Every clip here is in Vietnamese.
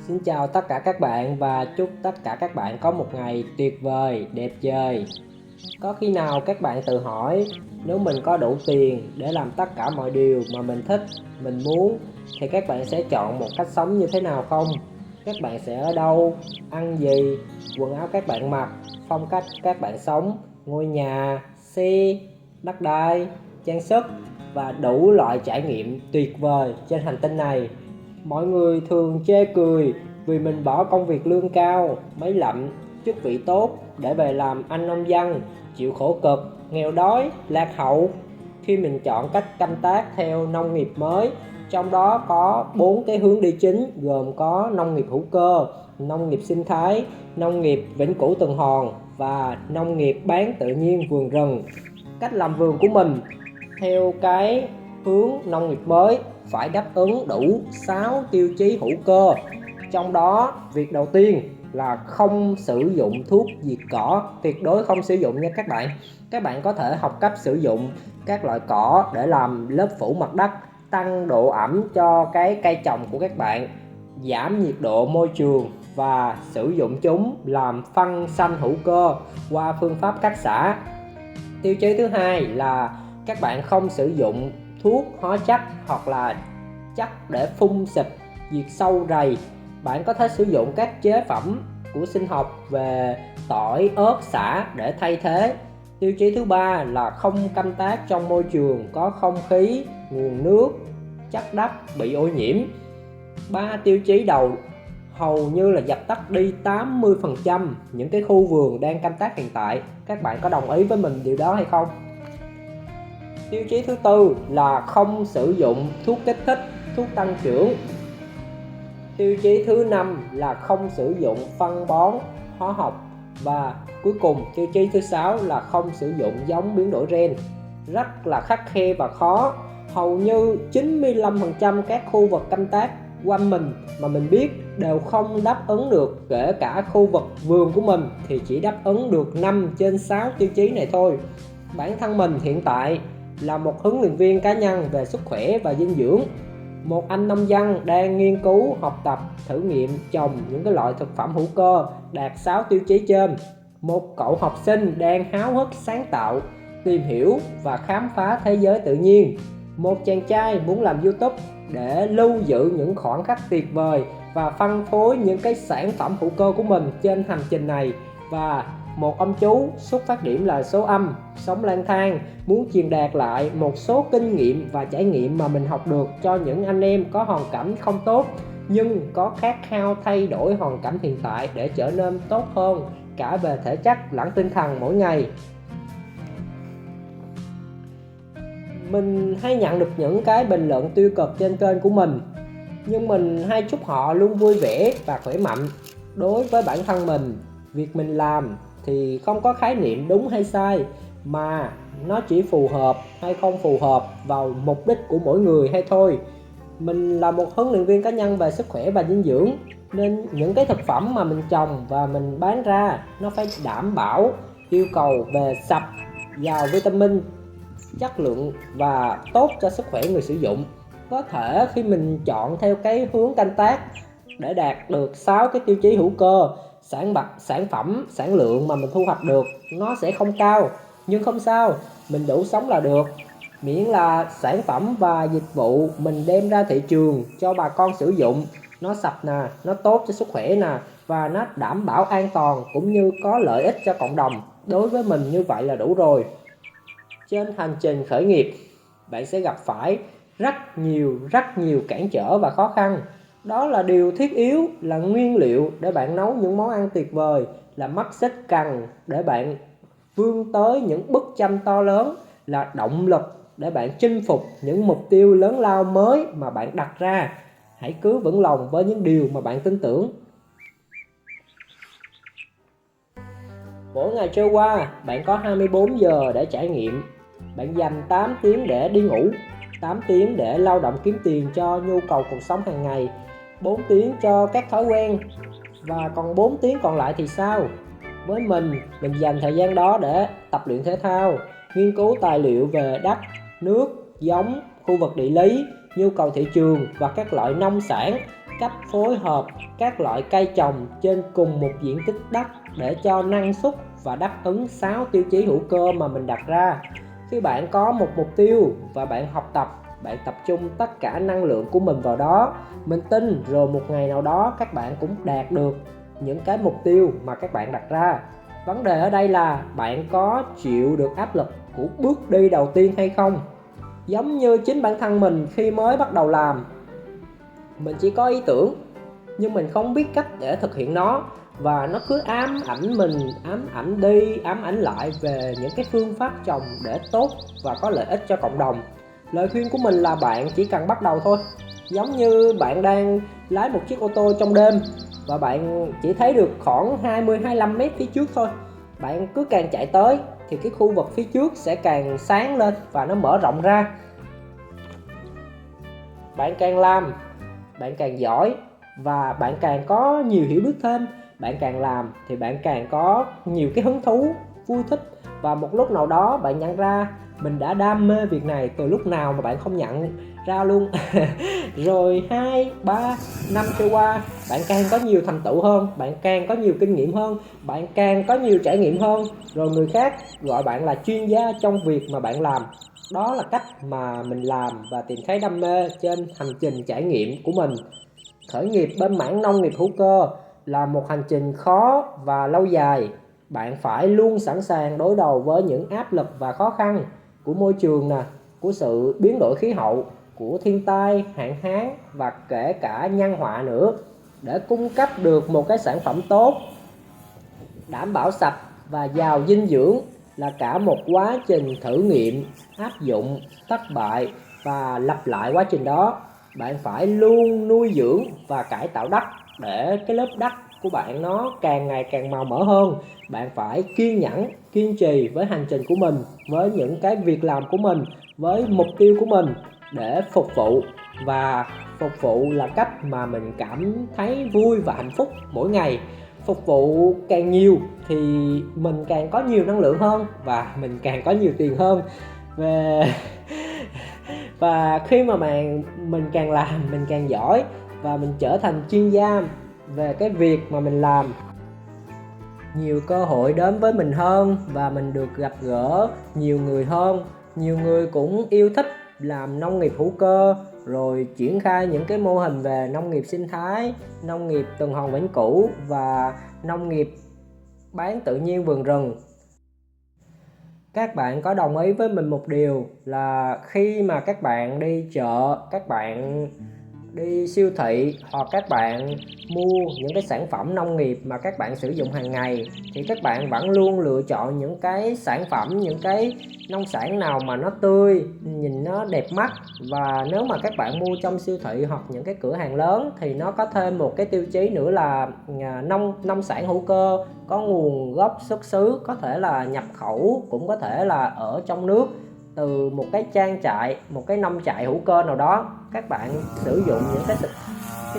Xin chào tất cả các bạn và chúc tất cả các bạn có một ngày tuyệt vời, đẹp trời. Có khi nào các bạn tự hỏi nếu mình có đủ tiền để làm tất cả mọi điều mà mình thích, mình muốn thì các bạn sẽ chọn một cách sống như thế nào không? Các bạn sẽ ở đâu, ăn gì, quần áo các bạn mặc, phong cách các bạn sống, ngôi nhà, xe, đất đai, trang sức và đủ loại trải nghiệm tuyệt vời trên hành tinh này. Mọi người thường chê cười vì mình bỏ công việc lương cao, máy lạnh, chức vị tốt để về làm anh nông dân, chịu khổ cực, nghèo đói, lạc hậu. Khi mình chọn cách canh tác theo nông nghiệp mới, trong đó có 4 cái hướng đi chính gồm có nông nghiệp hữu cơ, nông nghiệp sinh thái, nông nghiệp vĩnh cửu tuần hoàn và nông nghiệp bán tự nhiên vườn rừng. Cách làm vườn của mình theo cái hướng nông nghiệp mới phải đáp ứng đủ 6 tiêu chí hữu cơ. Trong đó, việc đầu tiên là không sử dụng thuốc diệt cỏ, tuyệt đối không sử dụng nha các bạn. Các bạn có thể học cách sử dụng các loại cỏ để làm lớp phủ mặt đất, tăng độ ẩm cho cái cây trồng của các bạn, giảm nhiệt độ môi trường và sử dụng chúng làm phân xanh hữu cơ qua phương pháp cắt xả. Tiêu chí thứ hai là các bạn không sử dụng thuốc hóa chất hoặc là chất để phun xịt diệt sâu rầy. Bạn có thể sử dụng các chế phẩm của sinh học về tỏi, ớt, sả để thay thế. Tiêu chí thứ ba là không canh tác trong môi trường có không khí, nguồn nước, chất đất bị ô nhiễm. Ba tiêu chí đầu hầu như là dập tắt đi 80% những cái khu vườn đang canh tác hiện tại. Các bạn có đồng ý với mình điều đó hay không? Tiêu chí thứ tư là không sử dụng thuốc kích thích, thuốc tăng trưởng. Tiêu chí thứ năm là không sử dụng phân bón hóa học. Và cuối cùng tiêu chí thứ sáu là không sử dụng giống biến đổi gen. Rất là khắt khe và khó. Hầu như 95% các khu vực canh tác quanh mình mà mình biết đều không đáp ứng được. Kể cả khu vực vườn của mình thì chỉ đáp ứng được 5 trên 6 tiêu chí này thôi. Bản thân mình hiện tại là một huấn luyện viên cá nhân về sức khỏe và dinh dưỡng, một anh nông dân đang nghiên cứu, học tập, thử nghiệm trồng những cái loại thực phẩm hữu cơ đạt 6 tiêu chí trên, một cậu học sinh đang háo hức sáng tạo, tìm hiểu và khám phá thế giới tự nhiên, một chàng trai muốn làm YouTube để lưu giữ những khoảnh khắc tuyệt vời và phân phối những cái sản phẩm hữu cơ của mình trên hành trình này, và một ông chú xuất phát điểm là số âm, sống lang thang, muốn truyền đạt lại một số kinh nghiệm và trải nghiệm mà mình học được cho những anh em có hoàn cảnh không tốt nhưng có khát khao thay đổi hoàn cảnh hiện tại để trở nên tốt hơn cả về thể chất lẫn tinh thần mỗi ngày. Mình hay nhận được những cái bình luận tiêu cực trên kênh của mình, nhưng mình hay chúc họ luôn vui vẻ và khỏe mạnh. Đối với bản thân mình, việc mình làm thì không có khái niệm đúng hay sai, mà nó chỉ phù hợp hay không phù hợp vào mục đích của mỗi người hay thôi. Mình là một huấn luyện viên cá nhân về sức khỏe và dinh dưỡng, nên những cái thực phẩm mà mình trồng và mình bán ra nó phải đảm bảo yêu cầu về sạch, giàu vitamin, chất lượng và tốt cho sức khỏe người sử dụng. Có thể khi mình chọn theo cái hướng canh tác để đạt được 6 cái tiêu chí hữu cơ, sản phẩm, sản lượng mà mình thu hoạch được nó sẽ không cao, nhưng không sao, mình đủ sống là được. Miễn là sản phẩm và dịch vụ mình đem ra thị trường cho bà con sử dụng nó sạch nè, nó tốt cho sức khỏe nè, và nó đảm bảo an toàn cũng như có lợi ích cho cộng đồng. Đối với mình như vậy là đủ rồi. Trên hành trình khởi nghiệp, bạn sẽ gặp phải rất nhiều cản trở và khó khăn. Đó là điều thiết yếu, là nguyên liệu để bạn nấu những món ăn tuyệt vời, là mắt xích cần để bạn vươn tới những bức tranh to lớn, là động lực để bạn chinh phục những mục tiêu lớn lao mới mà bạn đặt ra. Hãy cứ vững lòng với những điều mà bạn tin tưởng. Mỗi ngày trôi qua, bạn có 24 giờ để trải nghiệm. Bạn dành 8 tiếng để đi ngủ, 8 tiếng để lao động kiếm tiền cho nhu cầu cuộc sống hàng ngày, 4 tiếng cho các thói quen, và còn 4 tiếng còn lại thì sao? Với mình dành thời gian đó để tập luyện thể thao, nghiên cứu tài liệu về đất, nước, giống, khu vực địa lý, nhu cầu thị trường và các loại nông sản, cách phối hợp các loại cây trồng trên cùng một diện tích đất để cho năng suất và đáp ứng 6 tiêu chí hữu cơ mà mình đặt ra. Khi bạn có một mục tiêu và bạn học tập, bạn tập trung tất cả năng lượng của mình vào đó, mình tin rồi một ngày nào đó các bạn cũng đạt được những cái mục tiêu mà các bạn đặt ra. Vấn đề ở đây là bạn có chịu được áp lực của bước đi đầu tiên hay không. Giống như chính bản thân mình khi mới bắt đầu làm, mình chỉ có ý tưởng nhưng mình không biết cách để thực hiện nó, và nó cứ ám ảnh mình, ám ảnh đi ám ảnh lại về những cái phương pháp trồng để tốt và có lợi ích cho cộng đồng. Lời khuyên của mình là bạn chỉ cần bắt đầu thôi. Giống như bạn đang lái một chiếc ô tô trong đêm và bạn chỉ thấy được khoảng 20-25 mét phía trước thôi. Bạn cứ càng chạy tới thì cái khu vực phía trước sẽ càng sáng lên và nó mở rộng ra. Bạn càng làm, bạn càng giỏi và bạn càng có nhiều hiểu biết thêm. Bạn càng làm thì bạn càng có nhiều cái hứng thú, vui thích, và một lúc nào đó bạn nhận ra mình đã đam mê việc này từ lúc nào mà bạn không nhận ra luôn. Rồi 2-3 năm trôi qua, bạn càng có nhiều thành tựu hơn, bạn càng có nhiều kinh nghiệm hơn, bạn càng có nhiều trải nghiệm hơn, rồi người khác gọi bạn là chuyên gia trong việc mà bạn làm. Đó là cách mà mình làm và tìm thấy đam mê trên hành trình trải nghiệm của mình. Khởi nghiệp bên mảng nông nghiệp hữu cơ là một hành trình khó và lâu dài. Bạn phải luôn sẵn sàng đối đầu với những áp lực và khó khăn của môi trường nè, của sự biến đổi khí hậu, của thiên tai, hạn hán và kể cả nhân họa nữa, để cung cấp được một cái sản phẩm tốt, đảm bảo sạch và giàu dinh dưỡng là cả một quá trình thử nghiệm, áp dụng, thất bại và lặp lại quá trình đó. Bạn phải luôn nuôi dưỡng và cải tạo đất để cái lớp đất của bạn nó càng ngày càng màu mỡ hơn. Bạn phải kiên nhẫn, kiên trì với hành trình của mình, với những cái việc làm của mình, với mục tiêu của mình để phục vụ. Và phục vụ là cách mà mình cảm thấy vui và hạnh phúc mỗi ngày. Phục vụ càng nhiều thì mình càng có nhiều năng lượng hơn và mình càng có nhiều tiền hơn. Về và khi mà mình càng làm mình càng giỏi và mình trở thành chuyên gia về cái việc mà mình làm, nhiều cơ hội đến với mình hơn và mình được gặp gỡ nhiều người hơn. Nhiều người cũng yêu thích làm nông nghiệp hữu cơ, rồi triển khai những cái mô hình về nông nghiệp sinh thái, nông nghiệp tuần hoàn vĩnh cửu và nông nghiệp bán tự nhiên vườn rừng. Các bạn có đồng ý với mình một điều là khi mà các bạn đi chợ, các bạn đi siêu thị, hoặc các bạn mua những cái sản phẩm nông nghiệp mà các bạn sử dụng hàng ngày, thì các bạn vẫn luôn lựa chọn những cái sản phẩm, những cái nông sản nào mà nó tươi, nhìn nó đẹp mắt. Và nếu mà các bạn mua trong siêu thị hoặc những cái cửa hàng lớn thì nó có thêm một cái tiêu chí nữa là nông sản hữu cơ, có nguồn gốc xuất xứ, có thể là nhập khẩu, cũng có thể là ở trong nước từ một cái trang trại, một cái nông trại hữu cơ nào đó. Các bạn sử dụng những cái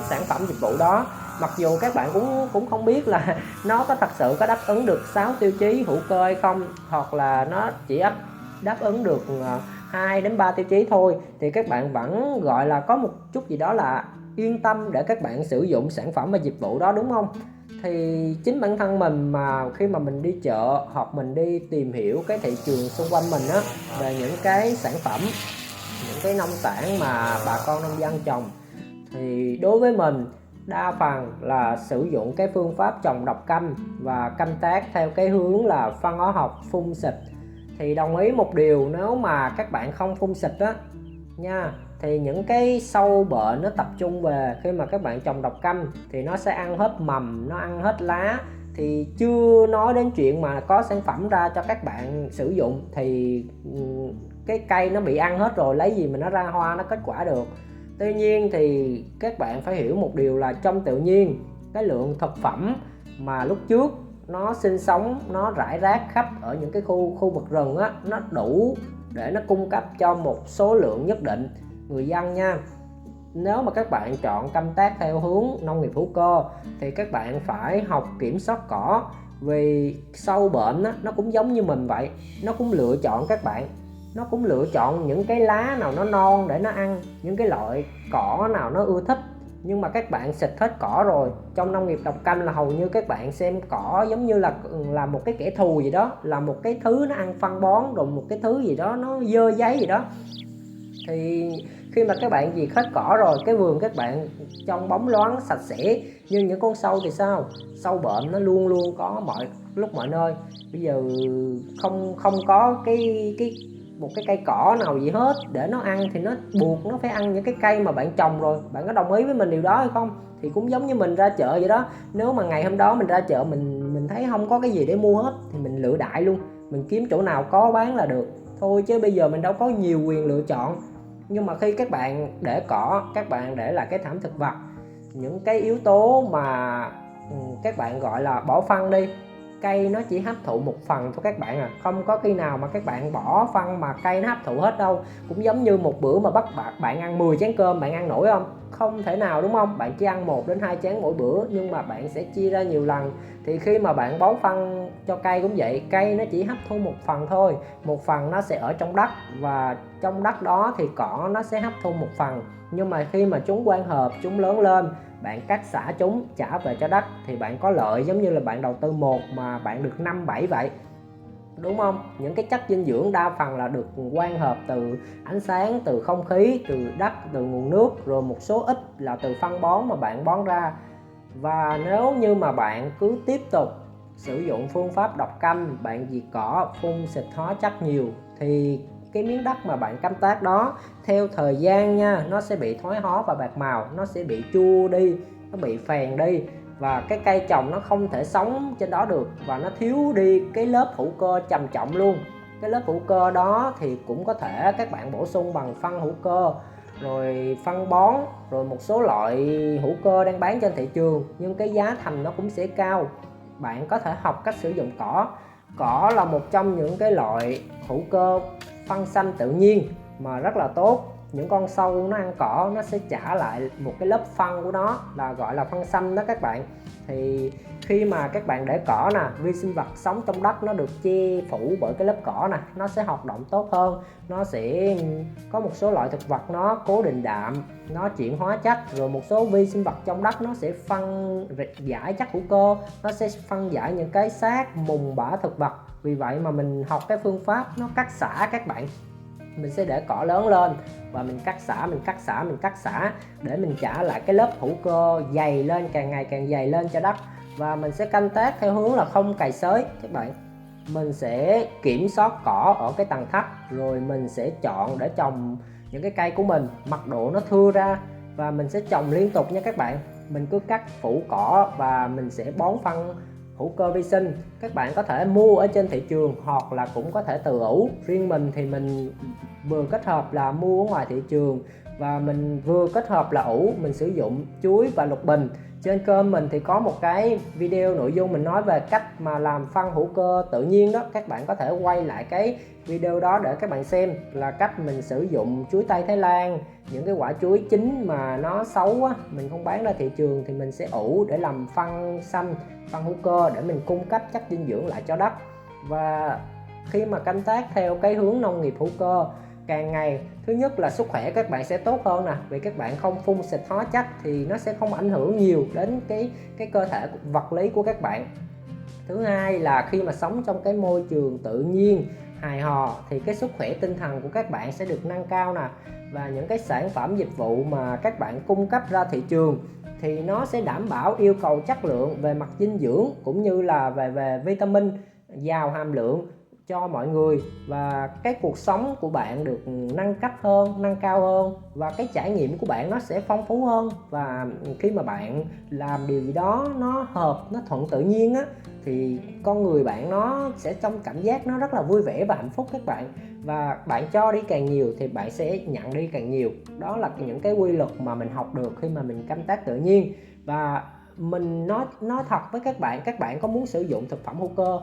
sản phẩm dịch vụ đó, mặc dù các bạn cũng không biết là nó có thật sự có đáp ứng được 6 tiêu chí hữu cơ hay không, hoặc là nó chỉ đáp ứng được 2-3 tiêu chí thôi, thì các bạn vẫn gọi là có một chút gì đó là yên tâm để các bạn sử dụng sản phẩm và dịch vụ đó, đúng không? Thì chính bản thân mình mà khi mà mình đi chợ hoặc mình đi tìm hiểu cái thị trường xung quanh mình á, về những cái sản phẩm, những cái nông sản mà bà con nông dân trồng, thì đối với mình đa phần là sử dụng cái phương pháp trồng độc canh và canh tác theo cái hướng là phân hóa học, phun xịt. Thì đồng ý một điều, nếu mà các bạn không phun xịt á nha, thì những cái sâu bệnh nó tập trung về, khi mà các bạn trồng độc canh thì nó sẽ ăn hết mầm, nó ăn hết lá. Thì chưa nói đến chuyện mà có sản phẩm ra cho các bạn sử dụng thì cái cây nó bị ăn hết rồi, lấy gì mà nó ra hoa, nó kết quả được. Tuy nhiên thì các bạn phải hiểu một điều là trong tự nhiên, cái lượng thực phẩm mà lúc trước nó sinh sống, nó rải rác khắp ở những cái khu vực rừng á, nó đủ để nó cung cấp cho một số lượng nhất định người dân nha. Nếu mà các bạn chọn canh tác theo hướng nông nghiệp hữu cơ thì các bạn phải học kiểm soát cỏ, vì sâu bệnh á, nó cũng giống như mình vậy, nó cũng lựa chọn các bạn. nó cũng lựa chọn những cái lá nào nó non để nó ăn, những cái loại cỏ nào nó ưa thích. Nhưng mà các bạn xịt hết cỏ rồi, trong nông nghiệp độc canh là hầu như các bạn xem cỏ giống như là một cái kẻ thù gì đó, là một cái thứ nó ăn phân bón, rồi một cái thứ gì đó nó dơ giấy gì đó. Thì khi mà các bạn diệt hết cỏ rồi, cái vườn các bạn trong bóng loáng sạch sẽ. Nhưng những con sâu thì sao? Sâu bệnh nó luôn luôn có mọi lúc mọi nơi. Bây giờ không có một cái cây cỏ nào gì hết để nó ăn, thì nó buộc nó phải ăn những cái cây mà bạn trồng rồi. Bạn có đồng ý với mình điều đó hay không? Thì cũng giống như mình ra chợ vậy đó. Nếu mà ngày hôm đó mình ra chợ mình thấy không có cái gì để mua hết thì mình lựa đại luôn, mình kiếm chỗ nào có bán là được thôi, chứ bây giờ mình đâu có nhiều quyền lựa chọn. Nhưng mà khi các bạn để cỏ, các bạn để là cái thảm thực vật, những cái yếu tố mà các bạn gọi là bỏ phân đi, cây nó chỉ hấp thụ một phần thôi các bạn à. Không có khi nào mà các bạn bỏ phân mà cây nó hấp thụ hết đâu. Cũng giống như một bữa mà bắt bạn ăn 10 chén cơm, bạn ăn nổi không? Không thể nào, đúng không? Bạn chỉ ăn 1 đến 2 chén mỗi bữa, nhưng mà bạn sẽ chia ra nhiều lần. Thì khi mà bạn bón phân cho cây cũng vậy, cây nó chỉ hấp thu một phần thôi. Một phần nó sẽ ở trong đất, và trong đất đó thì cỏ nó sẽ hấp thu một phần. Nhưng mà khi mà chúng quang hợp, chúng lớn lên, bạn cắt xả chúng trả về cho đất thì bạn có lợi, giống như là bạn đầu tư 1 mà bạn được 5-7 vậy, đúng không? Những cái chất dinh dưỡng đa phần là được quang hợp từ ánh sáng, từ không khí, từ đất, từ nguồn nước, rồi một số ít là từ phân bón mà bạn bón ra. Và nếu như mà bạn cứ tiếp tục sử dụng phương pháp độc canh, bạn diệt cỏ, phun xịt hóa chất nhiều, thì cái miếng đất mà bạn canh tác đó theo thời gian nha, nó sẽ bị thoái hóa và bạc màu, nó sẽ bị chua đi, nó bị phèn đi, và cái cây trồng nó không thể sống trên đó được, và nó thiếu đi cái lớp hữu cơ trầm trọng luôn. Cái lớp hữu cơ đó thì cũng có thể các bạn bổ sung bằng phân hữu cơ, rồi phân bón, rồi một số loại hữu cơ đang bán trên thị trường, nhưng cái giá thành nó cũng sẽ cao. Bạn có thể học cách sử dụng cỏ. Cỏ là một trong những cái loại hữu cơ phân xanh tự nhiên mà rất là tốt. Những con sâu nó ăn cỏ, nó sẽ trả lại một cái lớp phân của nó, là gọi là phân xanh đó các bạn. Thì khi mà các bạn để cỏ nè, vi sinh vật sống trong đất nó được che phủ bởi cái lớp cỏ nè, nó sẽ hoạt động tốt hơn. Nó sẽ có một số loại thực vật nó cố định đạm, nó chuyển hóa chất, rồi một số vi sinh vật trong đất nó sẽ phân giải chất hữu cơ, nó sẽ phân giải những cái xác mùn bã thực vật. Vì vậy mà mình học cái phương pháp nó cắt xả các bạn. Mình sẽ để cỏ lớn lên và mình cắt xả để mình trả lại cái lớp hữu cơ dày lên, càng ngày càng dày lên cho đất. Và mình sẽ canh tác theo hướng là không cày xới các bạn. Mình sẽ kiểm soát cỏ ở cái tầng thấp, rồi mình sẽ chọn để trồng những cái cây của mình mật độ nó thưa ra, và mình sẽ trồng liên tục nha các bạn. Mình cứ cắt phủ cỏ và mình sẽ bón phân hữu cơ vi sinh. Các bạn có thể mua ở trên thị trường hoặc là cũng có thể tự ủ. Riêng mình thì mình vừa kết hợp là mua ở ngoài thị trường và mình vừa kết hợp là ủ. Mình sử dụng chuối và lục bình. Trên kênh mình thì có một cái video nội dung mình nói về cách mà làm phân hữu cơ tự nhiên đó. Các bạn có thể quay lại cái video đó để các bạn xem là cách mình sử dụng chuối tây Thái Lan, những cái quả chuối chín mà nó xấu á, mình không bán ra thị trường, thì mình sẽ ủ để làm phân xanh, phân hữu cơ để mình cung cấp chất dinh dưỡng lại cho đất. Và khi mà canh tác theo cái hướng nông nghiệp hữu cơ càng ngày, thứ nhất là sức khỏe các bạn sẽ tốt hơn nè, vì các bạn không phun xịt hóa chất thì nó sẽ không ảnh hưởng nhiều đến cái cơ thể vật lý của các bạn. Thứ hai là khi mà sống trong cái môi trường tự nhiên hài hòa thì cái sức khỏe tinh thần của các bạn sẽ được nâng cao nè, và những cái sản phẩm dịch vụ mà các bạn cung cấp ra thị trường thì nó sẽ đảm bảo yêu cầu chất lượng về mặt dinh dưỡng cũng như là về vitamin giàu hàm lượng cho mọi người, và cái cuộc sống của bạn được nâng cấp hơn, nâng cao hơn, và cái trải nghiệm của bạn nó sẽ phong phú hơn. Và khi mà bạn làm điều gì đó nó hợp, nó thuận tự nhiên á, thì con người bạn nó sẽ trong cảm giác nó rất là vui vẻ và hạnh phúc các bạn. Và bạn cho đi càng nhiều thì bạn sẽ nhận đi càng nhiều. Đó là những cái quy luật mà mình học được khi mà mình canh tác tự nhiên. Và mình nói thật với các bạn có muốn sử dụng thực phẩm hữu cơ,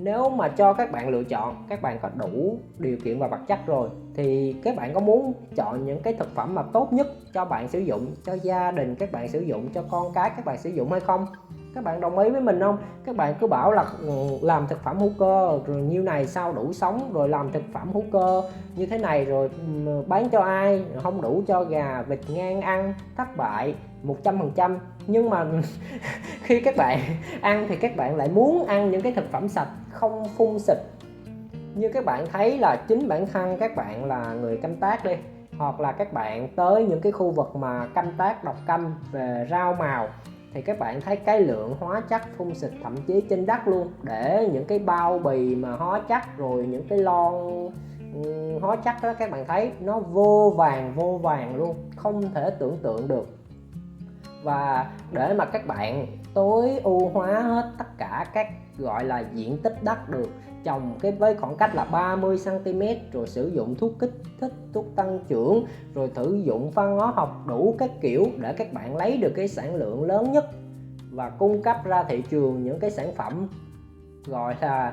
nếu mà cho các bạn lựa chọn, các bạn có đủ điều kiện và vật chất rồi, thì các bạn có muốn chọn những cái thực phẩm mà tốt nhất cho bạn sử dụng, cho gia đình các bạn sử dụng, cho con cái các bạn sử dụng hay không? Các bạn đồng ý với mình không? Các bạn cứ bảo là làm thực phẩm hữu cơ rồi nhiêu này sao đủ sống, rồi làm thực phẩm hữu cơ như thế này rồi bán cho ai, không đủ cho gà vịt ngan ăn, thất bại 100%. Nhưng mà khi các bạn ăn thì các bạn lại muốn ăn những cái thực phẩm sạch không phun xịt. Như các bạn thấy là chính bản thân các bạn là người canh tác đi, hoặc là các bạn tới những cái khu vực mà canh tác độc canh về rau màu, thì các bạn thấy cái lượng hóa chất phun xịt thậm chí trên đất luôn, để những cái bao bì mà hóa chất rồi những cái lon hóa chất đó, các bạn thấy nó vô vàng luôn, không thể tưởng tượng được. Và để mà các bạn tối ưu hóa hết tất cả các gọi là diện tích đất được trồng cái với khoảng cách là 30 cm, rồi sử dụng thuốc kích thích, thuốc tăng trưởng, rồi sử dụng phân hóa học đủ các kiểu để các bạn lấy được cái sản lượng lớn nhất và cung cấp ra thị trường những cái sản phẩm gọi là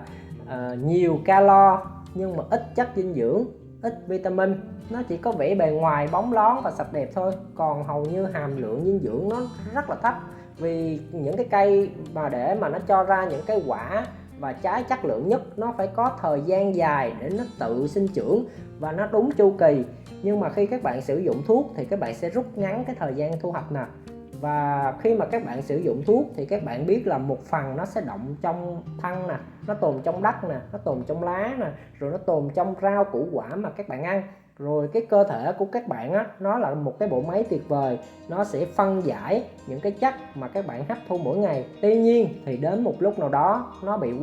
nhiều calo nhưng mà ít chất dinh dưỡng, ít vitamin. Nó chỉ có vẻ bề ngoài bóng lón và sạch đẹp thôi, còn hầu như hàm lượng dinh dưỡng nó rất là thấp. Vì những cái cây mà để mà nó cho ra những cái quả và trái chất lượng nhất, nó phải có thời gian dài để nó tự sinh trưởng và nó đúng chu kỳ. Nhưng mà khi các bạn sử dụng thuốc thì các bạn sẽ rút ngắn cái thời gian thu hoạch nè. Và khi mà các bạn sử dụng thuốc thì các bạn biết là một phần nó sẽ động trong thân nè, nó tồn trong đất nè, nó tồn trong lá nè, rồi nó tồn trong rau củ quả mà các bạn ăn. Rồi cái cơ thể của các bạn á, nó là một cái bộ máy tuyệt vời, nó sẽ phân giải những cái chất mà các bạn hấp thu mỗi ngày. Tuy nhiên thì đến một lúc nào đó nó bị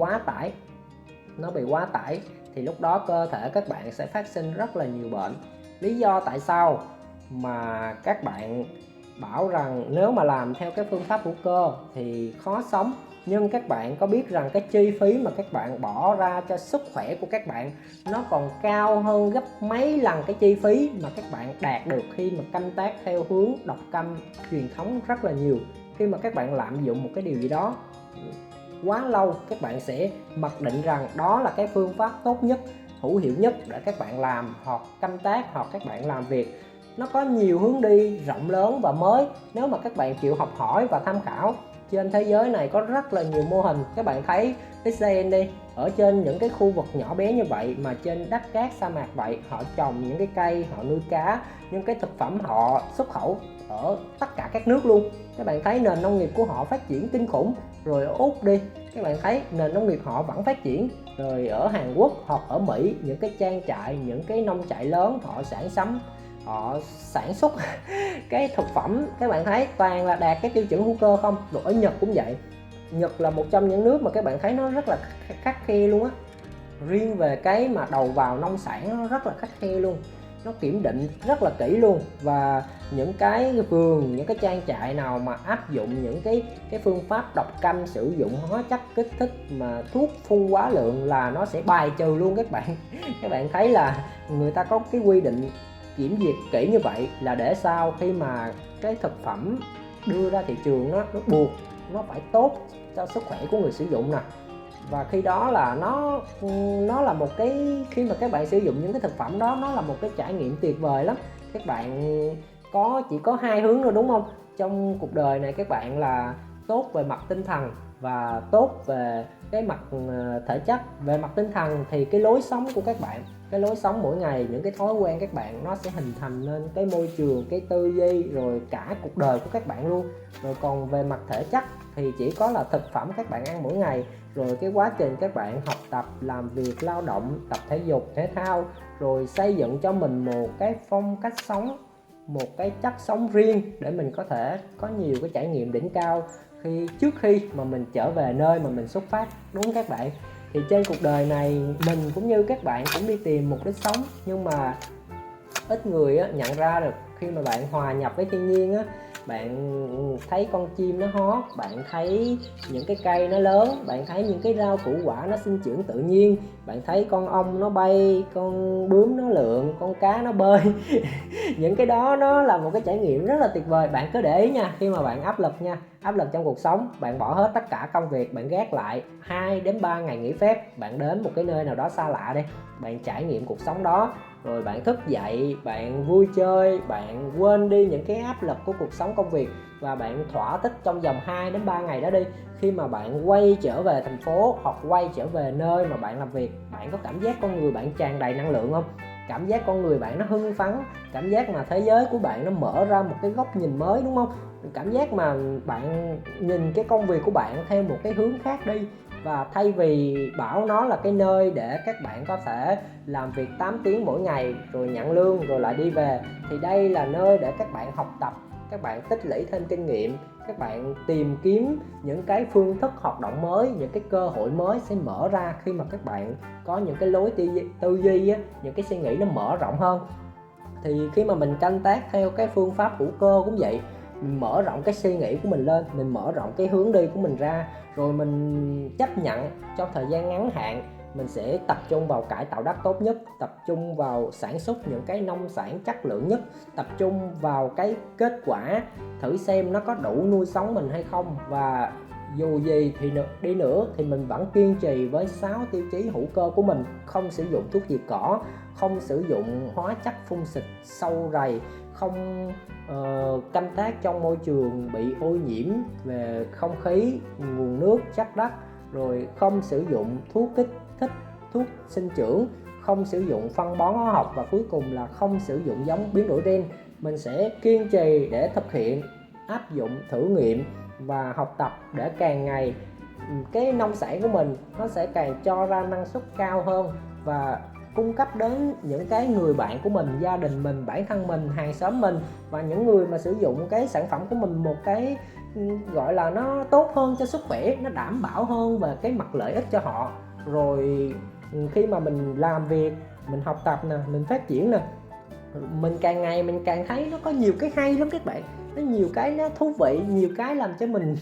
quá tải thì lúc đó cơ thể các bạn sẽ phát sinh rất là nhiều bệnh. Lý do tại sao mà các bạn bảo rằng nếu mà làm theo cái phương pháp hữu cơ thì khó sống, nhưng các bạn có biết rằng cái chi phí mà các bạn bỏ ra cho sức khỏe của các bạn nó còn cao hơn gấp mấy lần cái chi phí mà các bạn đạt được khi mà canh tác theo hướng độc canh truyền thống rất là nhiều. Khi mà các bạn lạm dụng một cái điều gì đó quá lâu, các bạn sẽ mặc định rằng đó là cái phương pháp tốt nhất, hữu hiệu nhất để các bạn làm hoặc canh tác hoặc các bạn làm việc. Nó có nhiều hướng đi rộng lớn và mới nếu mà các bạn chịu học hỏi và tham khảo. Trên thế giới này có rất là nhiều mô hình. Các bạn thấy Israel đi, ở trên những cái khu vực nhỏ bé như vậy mà trên đất cát sa mạc vậy, họ trồng những cái cây, họ nuôi cá, những cái thực phẩm họ xuất khẩu ở tất cả các nước luôn. Các bạn thấy nền nông nghiệp của họ phát triển kinh khủng. Rồi ở Úc đi, các bạn thấy nền nông nghiệp họ vẫn phát triển. Rồi ở Hàn Quốc hoặc ở Mỹ, những cái trang trại, những cái nông trại lớn họ sản xuất cái thực phẩm, các bạn thấy toàn là đạt cái tiêu chuẩn hữu cơ không. Rồi ở Nhật cũng vậy. Nhật là một trong những nước mà các bạn thấy nó rất là khắt khe luôn á. Riêng về cái mà đầu vào nông sản nó rất là khắt khe luôn, nó kiểm định rất là kỹ luôn. Và những cái vườn, những cái trang trại nào mà áp dụng những cái phương pháp độc canh, sử dụng hóa chất kích thích mà thuốc phun quá lượng là nó sẽ bài trừ luôn các bạn. Các bạn thấy là người ta có cái quy định kiểm duyệt kỹ như vậy là để sau khi mà cái thực phẩm đưa ra thị trường nó buộc nó phải tốt cho sức khỏe của người sử dụng nè. Và khi đó là nó là một cái, khi mà các bạn sử dụng những cái thực phẩm đó, nó là một cái trải nghiệm tuyệt vời lắm. Các bạn chỉ có hai hướng thôi đúng không? Trong cuộc đời này các bạn là tốt về mặt tinh thần và tốt về cái mặt thể chất. Về mặt tinh thần thì cái lối sống của các bạn, cái lối sống mỗi ngày, những cái thói quen các bạn, nó sẽ hình thành nên cái môi trường, cái tư duy, rồi cả cuộc đời của các bạn luôn. Rồi còn về mặt thể chất thì chỉ có là thực phẩm các bạn ăn mỗi ngày, rồi cái quá trình các bạn học tập, làm việc, lao động, tập thể dục, thể thao, rồi xây dựng cho mình một cái phong cách sống, một cái chất sống riêng để mình có thể có nhiều cái trải nghiệm đỉnh cao trước khi mà mình trở về nơi mà mình xuất phát, đúng không các bạn? Thì trên cuộc đời này mình cũng như các bạn cũng đi tìm mục đích sống, nhưng mà ít người nhận ra được khi mà bạn hòa nhập với thiên nhiên á, bạn thấy con chim nó hót, bạn thấy những cái cây nó lớn, bạn thấy những cái rau củ quả nó sinh trưởng tự nhiên, bạn thấy con ong nó bay, con bướm nó lượn, con cá nó bơi. Những cái đó nó là một cái trải nghiệm rất là tuyệt vời. Bạn cứ để ý nha, khi mà bạn áp lực nha, áp lực trong cuộc sống, bạn bỏ hết tất cả công việc, bạn gác lại 2 đến 3 ngày nghỉ phép, bạn đến một cái nơi nào đó xa lạ đi, bạn trải nghiệm cuộc sống đó, rồi bạn thức dậy, bạn vui chơi, bạn quên đi những cái áp lực của cuộc sống công việc và bạn thỏa thích trong vòng 2 đến 3 ngày đó đi. Khi mà bạn quay trở về thành phố hoặc quay trở về nơi mà bạn làm việc, bạn có cảm giác con người bạn tràn đầy năng lượng không? Cảm giác con người bạn nó hưng phấn, cảm giác mà thế giới của bạn nó mở ra một cái góc nhìn mới, đúng không? Cảm giác mà bạn nhìn cái công việc của bạn theo một cái hướng khác đi, và thay vì bảo nó là cái nơi để các bạn có thể làm việc 8 tiếng mỗi ngày rồi nhận lương rồi lại đi về, thì đây là nơi để các bạn học tập, các bạn tích lũy thêm kinh nghiệm, các bạn tìm kiếm những cái phương thức hoạt động mới, những cái cơ hội mới sẽ mở ra khi mà các bạn có những cái lối tư duy á, những cái suy nghĩ nó mở rộng hơn. Thì khi mà mình canh tác theo cái phương pháp hữu cơ cũng vậy, mình mở rộng cái suy nghĩ của mình lên, mình mở rộng cái hướng đi của mình ra, rồi mình chấp nhận trong thời gian ngắn hạn mình sẽ tập trung vào cải tạo đất tốt nhất, tập trung vào sản xuất những cái nông sản chất lượng nhất, tập trung vào cái kết quả, thử xem nó có đủ nuôi sống mình hay không. Và dù gì thì đi nữa thì mình vẫn kiên trì với 6 tiêu chí hữu cơ của mình: không sử dụng thuốc diệt cỏ, không sử dụng hóa chất phun xịt sâu rầy, không canh tác trong môi trường bị ô nhiễm về không khí, nguồn nước, chất đất, rồi không sử dụng thuốc kích thích, thuốc sinh trưởng, không sử dụng phân bón hóa học, và cuối cùng là không sử dụng giống biến đổi gen. Mình sẽ kiên trì để thực hiện, áp dụng, thử nghiệm và học tập để càng ngày cái nông sản của mình nó sẽ càng cho ra năng suất cao hơn, và cung cấp đến những cái người bạn của mình, gia đình mình, bản thân mình, hàng xóm mình, và những người mà sử dụng cái sản phẩm của mình một cái gọi là nó tốt hơn cho sức khỏe, nó đảm bảo hơn về cái mặt lợi ích cho họ. Rồi khi mà mình làm việc, mình học tập nè, mình phát triển nè, mình càng ngày mình càng thấy nó có nhiều cái hay lắm các bạn, nó nhiều cái nó thú vị, nhiều cái làm cho mình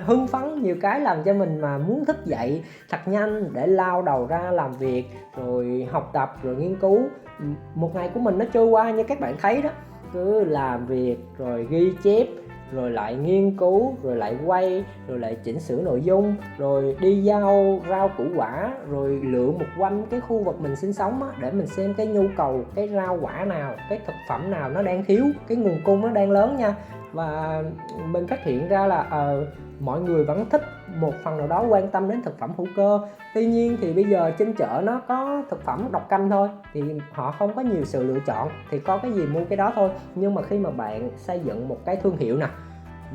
hưng phấn, nhiều cái làm cho mình mà muốn thức dậy thật nhanh để lao đầu ra làm việc, rồi học tập, rồi nghiên cứu. Một ngày của mình nó trôi qua như các bạn thấy đó, cứ làm việc rồi ghi chép, rồi lại nghiên cứu, rồi lại quay, rồi lại chỉnh sửa nội dung, rồi đi giao rau củ quả, rồi lượn một quanh cái khu vực mình sinh sống á, để mình xem cái nhu cầu, cái rau quả nào, cái thực phẩm nào nó đang thiếu, cái nguồn cung nó đang lớn nha. Và mình phát hiện ra là mọi người vẫn thích một phần nào đó quan tâm đến thực phẩm hữu cơ. Tuy nhiên thì bây giờ trên chợ nó có thực phẩm độc canh thôi, thì họ không có nhiều sự lựa chọn, thì có cái gì mua cái đó thôi. Nhưng mà khi mà bạn xây dựng một cái thương hiệu nè,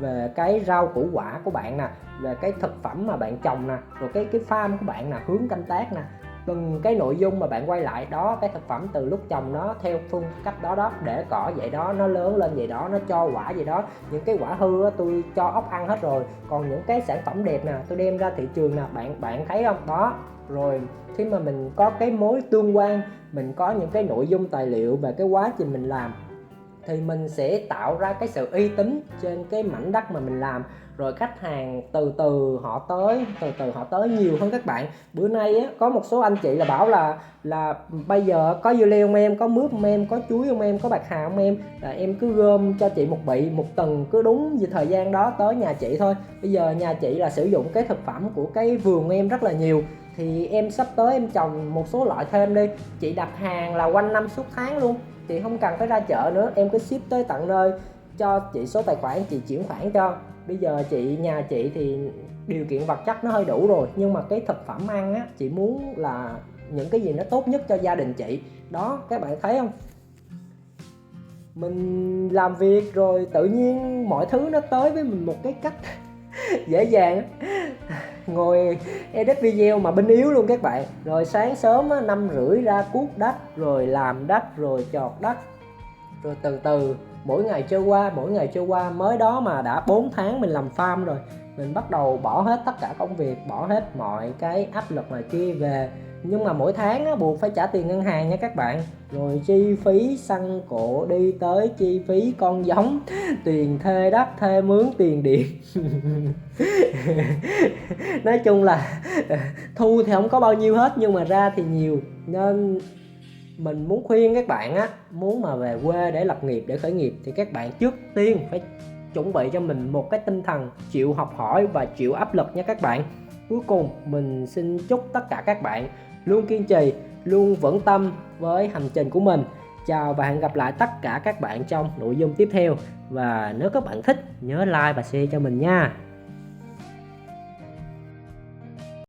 về cái rau củ quả của bạn nè, về cái thực phẩm mà bạn trồng nè, rồi cái farm của bạn nè, hướng canh tác nè, từng cái nội dung mà bạn quay lại đó, cái thực phẩm từ lúc trồng nó theo phương cách đó đó, để cỏ vậy đó, nó lớn lên vậy đó, nó cho quả vậy đó. Những cái quả hư á, tôi cho ốc ăn hết rồi, còn những cái sản phẩm đẹp nè tôi đem ra thị trường nè, bạn thấy không đó. Rồi khi mà mình có cái mối tương quan, mình có những cái nội dung tài liệu về cái quá trình mình làm, thì mình sẽ tạo ra cái sự uy tín trên cái mảnh đất mà mình làm. Rồi khách hàng từ từ họ tới nhiều hơn các bạn. Bữa nay á, có một số anh chị là bảo là bây giờ có dưa leo không em, có mướp không em, có chuối không em, có bạc hà không em, là em cứ gom cho chị một bị một tuần, cứ đúng như thời gian đó tới nhà chị thôi. Bây giờ nhà chị là sử dụng cái thực phẩm của cái vườn của em rất là nhiều, thì em sắp tới em trồng một số loại thêm đi, chị đặt hàng là quanh năm suốt tháng luôn, chị không cần phải ra chợ nữa, em cứ ship tới tận nơi, cho chị số tài khoản, chị chuyển khoản cho. Bây giờ nhà chị thì điều kiện vật chất nó hơi đủ rồi, nhưng mà cái thực phẩm ăn á, chị muốn là những cái gì nó tốt nhất cho gia đình chị đó. Các bạn thấy không, mình làm việc rồi tự nhiên mọi thứ nó tới với mình một cái cách dễ dàng. Ngồi edit video mà binh yếu luôn các bạn. Rồi sáng sớm 5:30 ra cuốc đất, rồi làm đất, rồi chọt đất, rồi từ từ mỗi ngày trôi qua. Mới đó mà đã 4 tháng mình làm farm rồi, mình bắt đầu bỏ hết tất cả công việc, bỏ hết mọi cái áp lực này kia về. Nhưng mà mỗi tháng á, buộc phải trả tiền ngân hàng nha các bạn, rồi chi phí xăng cộ đi tới, chi phí con giống, tiền thuê đất, thuê mướn, tiền điện. Nói chung là thu thì không có bao nhiêu hết, nhưng mà ra thì nhiều. Nên mình muốn khuyên các bạn á, muốn mà về quê để lập nghiệp, để khởi nghiệp, thì các bạn trước tiên phải chuẩn bị cho mình một cái tinh thần chịu học hỏi và chịu áp lực nha các bạn. Cuối cùng mình xin chúc tất cả các bạn luôn kiên trì, luôn vững tâm với hành trình của mình. Chào và hẹn gặp lại tất cả các bạn trong nội dung tiếp theo. Và nếu các bạn thích nhớ like và share cho mình nha.